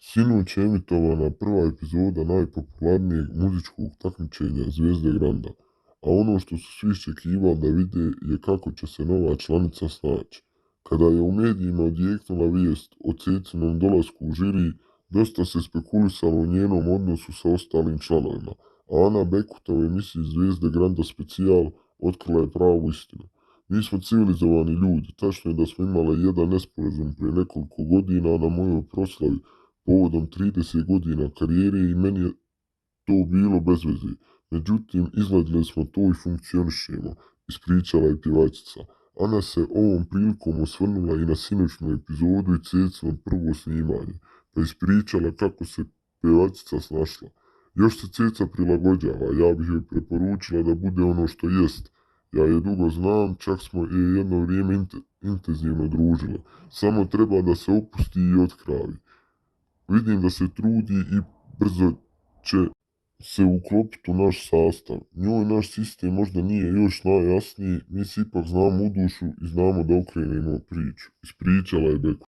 Sinoć je emitovana prva epizoda najpopularnijeg muzičkog takmičenja Zvijezde Granda, a ono što su svi iščekivali da vide je kako će se nova članica snaći. Kada je u medijima odjeknula vijest o Cecinom dolasku u žiri, dosta se spekulisalo o njenom odnosu sa ostalim članovima, a Ana Bekuta u emisiji Zvijezde Granda specijal otkrila je pravu istinu. Mi smo civilizovani ljudi, tačno je da smo imali jedan nesporazum prije nekoliko godina na mojoj proslavi povodom 30 godina karijere i meni je to bilo bez veze. Međutim, izgladili smo to i funkcionišemo, ispričala je pjevačica. Ana se ovom prilikom osvrnula i na sinoćnu epizodu i Cecino prvo snimanje, pa ispričala kako se pjevačica snašla. Još se Ceca prilagođava, ja bih joj preporučila da bude ono što jest. Ja je dugo znam, čak smo je jedno vrijeme intenzivno družile. Samo treba da se opusti i otkravi. Vidim da se trudi i brzo će se uklopiti u naš sastav. Njoj naš sistem možda nije još najjasniji, mi se ipak znamo u dušu i znamo da okrenemo priču. Ispričala je Beku.